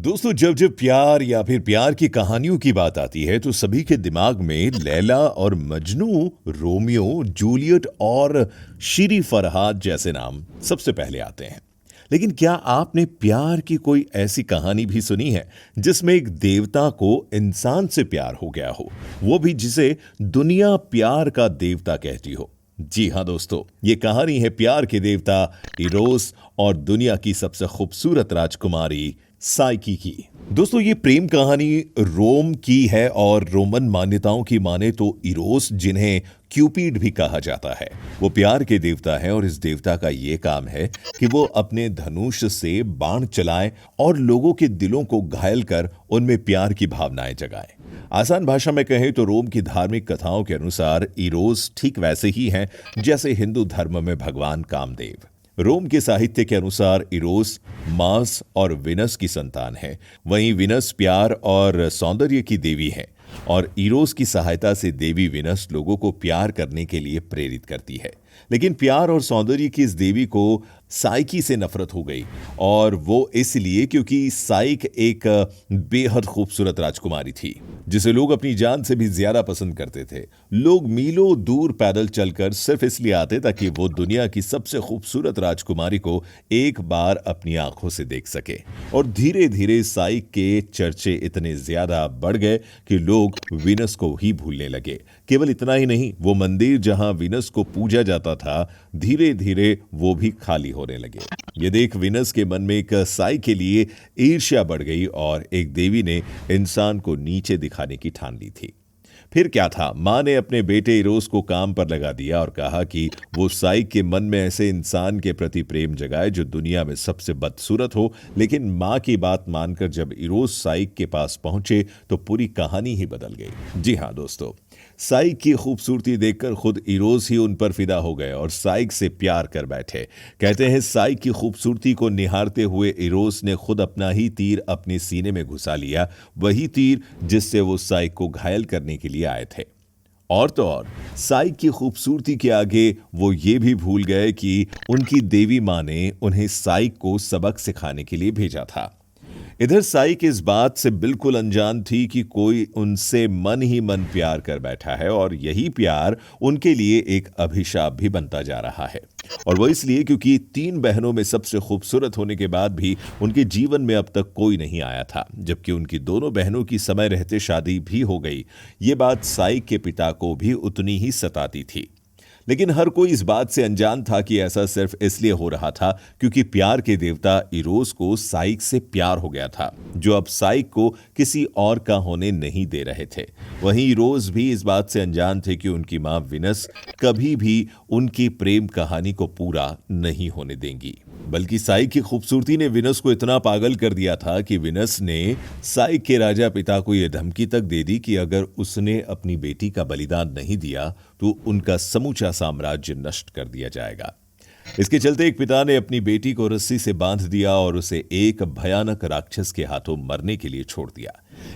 दोस्तों, जब जब प्यार या फिर प्यार की कहानियों की बात आती है तो सभी के दिमाग में लैला और मजनू, रोमियो जूलियट और शीरी फरहाद जैसे नाम सबसे पहले आते हैं। लेकिन क्या आपने प्यार की कोई ऐसी कहानी भी सुनी है जिसमें एक देवता को इंसान से प्यार हो गया हो, वो भी जिसे दुनिया प्यार का देवता कहती हो? जी हां दोस्तों, ये कहानी है प्यार के देवता इरोस और दुनिया की सबसे खूबसूरत राजकुमारी साइकी की। दोस्तों, ये प्रेम कहानी रोम की है और रोमन मान्यताओं की माने तो इरोस, जिन्हें क्यूपिड भी कहा जाता है, वो प्यार के देवता है और इस देवता का ये काम है कि वो अपने धनुष से बाण चलाए और लोगों के दिलों को घायल कर उनमें प्यार की भावनाएं जगाए। आसान भाषा में कहें तो रोम की धार्मिक कथाओं के अनुसार इरोस ठीक वैसे ही हैं जैसे हिंदू धर्म में भगवान कामदेव। रोम के साहित्य के अनुसार इरोस मार्स और विनस की संतान है। वहीं विनस प्यार और सौंदर्य की देवी है और इरोस की सहायता से देवी विनस लोगों को प्यार करने के लिए प्रेरित करती है। लेकिन प्यार और सौंदर्य की इस देवी को साइकी से नफरत हो गई, और वो इसलिए क्योंकि साइक एक बेहद खूबसूरत राजकुमारी थी जिसे लोग अपनी जान से भी ज्यादा पसंद करते थे। लोग मीलों दूर पैदल चलकर सिर्फ इसलिए आते ताकि वो दुनिया की सबसे खूबसूरत राजकुमारी को एक बार अपनी आंखों से देख सके। और धीरे धीरे साइक के चर्चे इतने ज्यादा बढ़ गए कि लोग विनस को ही भूलने लगे। केवल इतना ही नहीं, वो मंदिर जहां विनस को पूजा जाता था, धीरे धीरे वो भी खाली होने लगे। ये देख विनस के मन में एक साइक के लिए ईर्ष्या बढ़ गई और एक देवी ने इंसान को नीचे दिखाने की ठान ली थी। फिर क्या था, मां ने अपने बेटे इरोस को काम पर लगा दिया और कहा कि वो साइक के मन में ऐसे इंसान के प्रति प्रेम जगाए जो दुनिया में सबसे बदसूरत हो। लेकिन मां की बात मानकर जब इरोस साइक के पास पहुंचे तो पूरी कहानी ही बदल गई। जी हां दोस्तों, साइक की खूबसूरती देखकर खुद इरोस ही उन पर फिदा हो गए और साइक से प्यार कर बैठे। कहते हैं साइक की खूबसूरती को निहारते हुए इरोस ने खुद अपना ही तीर अपने सीने में घुसा लिया, वही तीर जिससे वो साइक को घायल करने के लिए आए थे। और तो और साइक की खूबसूरती के आगे वो ये भी भूल गए कि उनकी देवी मां ने उन्हें साइक को सबक सिखाने के लिए भेजा था। इधर साइक इस बात से बिल्कुल अनजान थी कि कोई उनसे मन ही मन प्यार कर बैठा है और यही प्यार उनके लिए एक अभिशाप भी बनता जा रहा है। और वो इसलिए क्योंकि 3 बहनों में सबसे खूबसूरत होने के बाद भी उनके जीवन में अब तक कोई नहीं आया था, जबकि उनकी दोनों बहनों की समय रहते शादी भी हो गई। ये बात साइक के पिता को भी उतनी ही सताती थी। लेकिन हर कोई इस बात से अनजान था कि ऐसा सिर्फ इसलिए हो रहा था क्योंकि प्यार के देवता इरोस को साइक से प्यार हो गया था, जो अब साइक को किसी और का होने नहीं दे रहे थे। वहीं इरोस भी इस बात से अनजान थे कि उनकी मां विनस कभी भी उनकी प्रेम कहानी को पूरा नहीं होने देंगी। बल्कि साइक की खूबसूरती ने विनस को इतना पागल कर दिया था कि विनस ने साइक के राजा पिता को यह धमकी तक दे दी कि अगर उसने अपनी बेटी का बलिदान नहीं दिया तो उनका समूचा साम्राज्य नष्ट कर दिया जाएगा। इसके चलते एक पिता ने अपनी बेटी को रस्सी से बांध दिया और उसे एक भयानक राक्षस के हाथों मरने के लिए छोड़ दिया।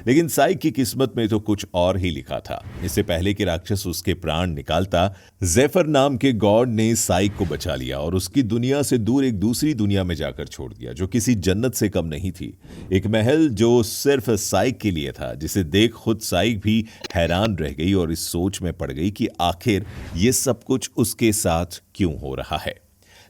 लेकिन साइक की किस्मत में तो कुछ और ही लिखा था। इससे पहले कि राक्षस उसके प्राण निकालता, जेफर नाम के गॉड ने साइक को बचा लिया और उसकी दुनिया से दूर एक दूसरी दुनिया में जाकर छोड़ दिया, जो किसी जन्नत से कम नहीं थी। एक महल जो सिर्फ साइक के लिए था, जिसे देख खुद साइक भी हैरान रह गई और इस सोच में पड़ गई कि आखिर ये सब कुछ उसके साथ क्यों हो रहा है।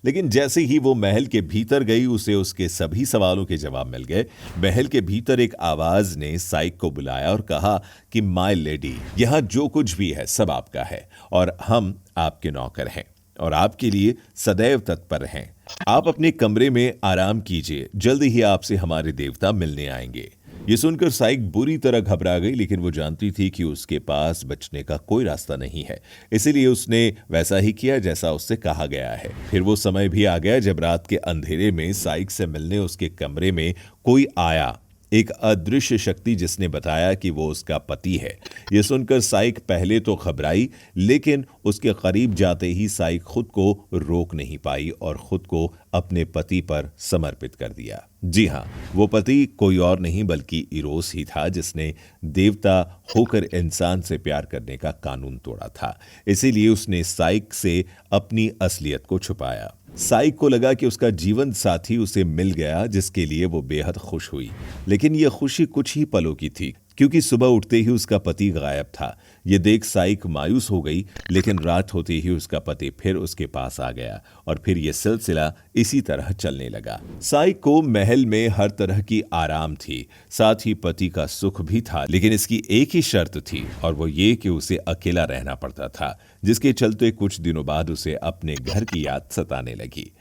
लेकिन जैसे ही वो महल के भीतर गई, उसे उसके सभी सवालों के जवाब मिल गए। महल के भीतर एक आवाज ने साइक को बुलाया और कहा कि माय लेडी, यहां जो कुछ भी है सब आपका है और हम आपके नौकर हैं और आपके लिए सदैव तत्पर हैं। आप अपने कमरे में आराम कीजिए, जल्दी ही आपसे हमारे देवता मिलने आएंगे। ये सुनकर साइक बुरी तरह घबरा गई, लेकिन वो जानती थी कि उसके पास बचने का कोई रास्ता नहीं है। इसीलिए उसने वैसा ही किया जैसा उससे कहा गया है। फिर वो समय भी आ गया जब रात के अंधेरे में साइक से मिलने उसके कमरे में कोई आया, एक अदृश्य शक्ति जिसने बताया कि वो उसका पति है। यह सुनकर साइक पहले तो घबराई, लेकिन उसके करीब जाते ही साइक खुद को रोक नहीं पाई और खुद को अपने पति पर समर्पित कर दिया। जी हां, वो पति कोई और नहीं बल्कि इरोस ही था, जिसने देवता होकर इंसान से प्यार करने का कानून तोड़ा था। इसीलिए उसने साइक से अपनी असलियत को छुपाया। साइक को लगा कि उसका जीवन साथी उसे मिल गया, जिसके लिए वो बेहद खुश हुई। लेकिन यह खुशी कुछ ही पलों की थी, क्योंकि सुबह उठते ही उसका पति गायब था। ये देख साइक मायूस हो गई, लेकिन रात होते ही उसका पति फिर उसके पास आ गया और फिर ये सिलसिला इसी तरह चलने लगा। साइक को महल में हर तरह की आराम थी, साथ ही पति का सुख भी था, लेकिन इसकी एक ही शर्त थी और वो ये कि उसे अकेला रहना पड़ता था, जिसके चलते कुछ दिनों बाद उसे अपने घर की याद सताने लगी।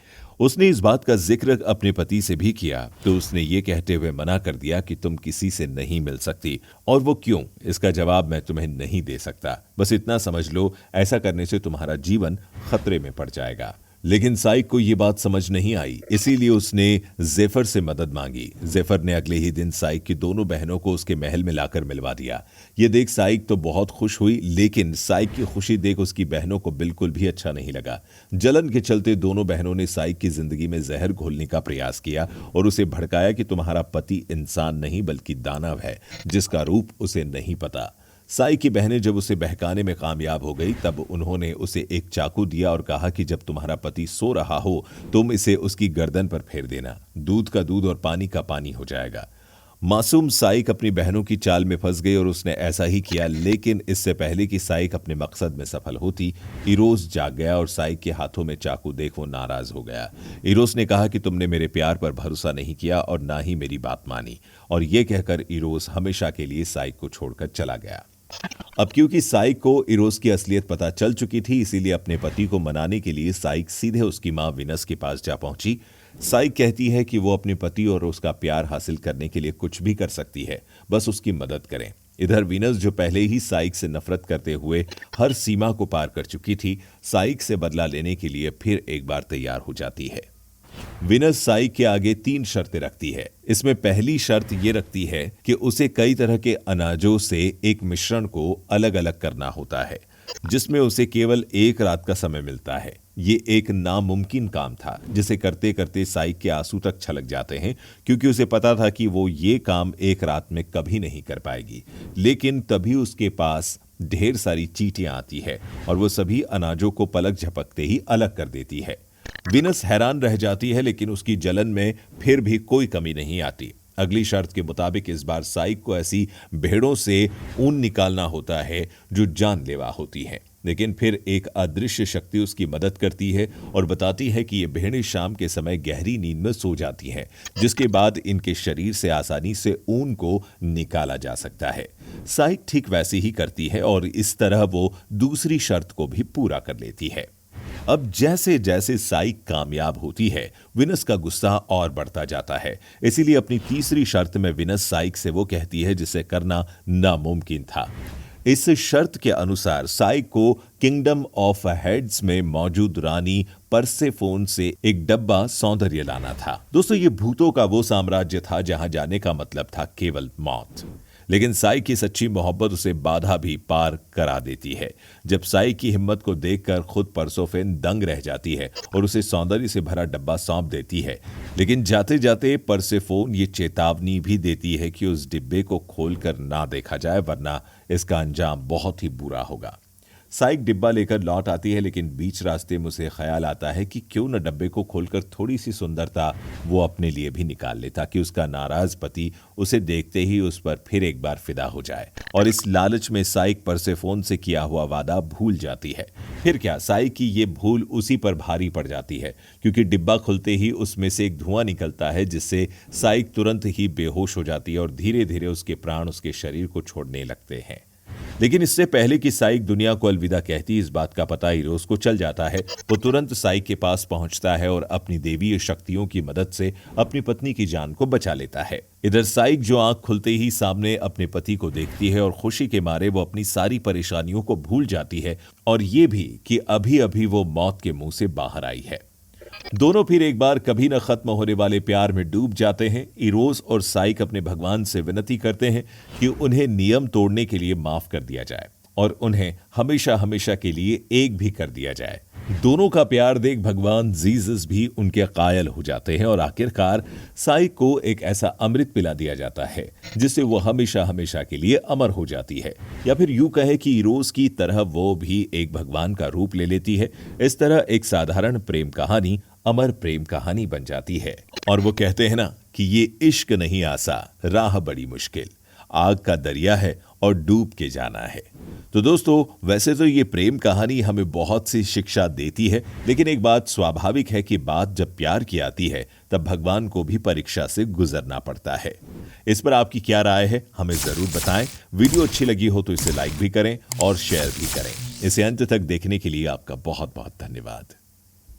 उसने इस बात का जिक्र अपने पति से भी किया तो उसने ये कहते हुए मना कर दिया कि तुम किसी से नहीं मिल सकती। और वो क्यों, इसका जवाब मैं तुम्हें नहीं दे सकता। बस इतना समझ लो, ऐसा करने से तुम्हारा जीवन खतरे में पड़ जाएगा। लेकिन साइक को ये बात समझ नहीं आई, इसीलिए उसने जेफर से मदद मांगी। जेफर ने अगले ही दिन साइक की दोनों बहनों को उसके महल में लाकर मिलवा दिया। ये देख साइक तो बहुत खुश हुई, लेकिन साइक की खुशी देख उसकी बहनों को बिल्कुल भी अच्छा नहीं लगा। जलन के चलते दोनों बहनों ने साइक की जिंदगी में जहर घोलने का प्रयास किया और उसे भड़काया कि तुम्हारा पति इंसान नहीं बल्कि दानव है, जिसका रूप उसे नहीं पता। साई की बहनें जब उसे बहकाने में कामयाब हो गई, तब उन्होंने उसे एक चाकू दिया और कहा कि जब तुम्हारा पति सो रहा हो तुम इसे उसकी गर्दन पर फेर देना, दूध का दूध और पानी का पानी हो जाएगा। मासूम साइक अपनी बहनों की चाल में फंस गई और उसने ऐसा ही किया। लेकिन इससे पहले कि साइक अपने मकसद में सफल होती, इरोस जाग गया और साइक के हाथों में चाकू देख वो नाराज हो गया। इरोस ने कहा कि तुमने मेरे प्यार पर भरोसा नहीं किया और ना ही मेरी बात मानी, और ये कहकर इरोस हमेशा के लिए साइक को छोड़कर चला गया। अब क्योंकि साइक को इरोस की असलियत पता चल चुकी थी, इसीलिए अपने पति को मनाने के लिए साइक सीधे उसकी मां विनस के पास जा पहुंची। साइक कहती है कि वो अपने पति और उसका प्यार हासिल करने के लिए कुछ भी कर सकती है, बस उसकी मदद करें। इधर विनस, जो पहले ही साइक से नफरत करते हुए हर सीमा को पार कर चुकी थी, साइक से बदला लेने के लिए फिर एक बार तैयार हो जाती है। विनस साइक के आगे 3 शर्तें रखती है। इसमें पहली शर्त ये रखती है कि उसे कई तरह के अनाजों से एक मिश्रण को अलग अलग करना होता है, जिसमें उसे केवल 1 रात का समय मिलता है। ये एक नामुमकिन काम था, जिसे करते करते साइक के आंसू तक छलक जाते हैं, क्योंकि उसे पता था कि वो ये काम 1 रात में कभी नहीं कर पाएगी। लेकिन तभी उसके पास ढेर सारी चींटियां आती है और वो सभी अनाजों को पलक झपकते ही अलग कर देती है। विनस हैरान रह जाती है, लेकिन उसकी जलन में फिर भी कोई कमी नहीं आती। अगली शर्त के मुताबिक इस बार साइक को ऐसी भेड़ों से ऊन निकालना होता है जो जानलेवा होती हैं। लेकिन फिर एक अदृश्य शक्ति उसकी मदद करती है और बताती है कि ये भेड़ें शाम के समय गहरी नींद में सो जाती हैं, जिसके बाद इनके शरीर से आसानी से ऊन को निकाला जा सकता है। साइक ठीक वैसे ही करती है और इस तरह वो दूसरी शर्त को भी पूरा कर लेती है। अब जैसे जैसे साइक कामयाब होती है, विनस का गुस्सा और बढ़ता जाता है। इसीलिए अपनी तीसरी शर्त में विनस साइक से वो कहती है जिसे करना नामुमकिन था। इस शर्त के अनुसार साइक को किंगडम ऑफ हेड्स में मौजूद रानी परसेफोन से एक डब्बा सौंदर्य लाना था। दोस्तों, ये भूतों का वो साम्राज्य था जहां जाने का मतलब था केवल मौत। लेकिन साइक की सच्ची मोहब्बत उसे बाधा भी पार करा देती है। जब साइक की हिम्मत को देखकर खुद परसेफोन दंग रह जाती है और उसे सौंदर्य से भरा डब्बा सौंप देती है। लेकिन जाते जाते परसेफोन ये चेतावनी भी देती है कि उस डिब्बे को खोलकर ना देखा जाए, वरना इसका अंजाम बहुत ही बुरा होगा। साइक डिब्बा लेकर लौट आती है, लेकिन बीच रास्ते में उसे ख्याल आता है कि क्यों न डब्बे को खोलकर थोड़ी सी सुंदरता वो अपने लिए भी निकाल ले, ताकि उसका नाराज पति उसे देखते ही उस पर फिर एक बार फिदा हो जाए। और इस लालच में साइक परसेफोन से किया हुआ वादा भूल जाती है। फिर क्या, साइक की ये भूल उसी पर भारी पड़ जाती है, क्योंकि डिब्बा खुलते ही उसमें से एक धुआं निकलता है, जिससे साइक तुरंत ही बेहोश हो जाती है और धीरे धीरे उसके प्राण उसके शरीर को छोड़ने लगते हैं। लेकिन इससे पहले कि साइक दुनिया को अलविदा कहती, इस बात का पता इरोस को चल जाता है। वो तुरंत साइक के पास पहुंचता है और अपनी देवीय शक्तियों की मदद से अपनी पत्नी की जान को बचा लेता है। इधर साइक जो आंख खुलते ही सामने अपने पति को देखती है और खुशी के मारे वो अपनी सारी परेशानियों को भूल जाती है, और ये भी कि अभी अभी वो मौत के मुंह से बाहर आई है। दोनों फिर एक बार कभी न खत्म होने वाले प्यार में डूब जाते हैं। इरोस और साइक अपने भगवान से विनती करते हैं कि उन्हें नियम तोड़ने के लिए माफ कर दिया जाए और उन्हें हमेशा हमेशा के लिए एक भी कर दिया जाए। दोनों का प्यार देख भगवान जीसस भी उनके कायल हो जाते हैं और आखिरकार साइक को एक ऐसा अमृत पिला दिया जाता है जिससे वो हमेशा हमेशा के लिए अमर हो जाती है। या फिर यूं कहे कि इरोस की तरह वो भी एक भगवान का रूप ले लेती है। इस तरह एक साधारण प्रेम कहानी अमर प्रेम कहानी बन जाती है। और वो कहते हैं ना कि ये इश्क नहीं आसा, राह बड़ी मुश्किल, आग का दरिया है और डूब के जाना है। तो दोस्तों, वैसे तो ये प्रेम कहानी हमें बहुत सी शिक्षा देती है, लेकिन एक बात स्वाभाविक है कि बात जब प्यार की आती है तब भगवान को भी परीक्षा से गुजरना पड़ता है। इस पर आपकी क्या राय है, हमें जरूर बताएं। वीडियो अच्छी लगी हो तो इसे लाइक भी करें और शेयर भी करें। इसे अंत तक देखने के लिए आपका बहुत बहुत धन्यवाद।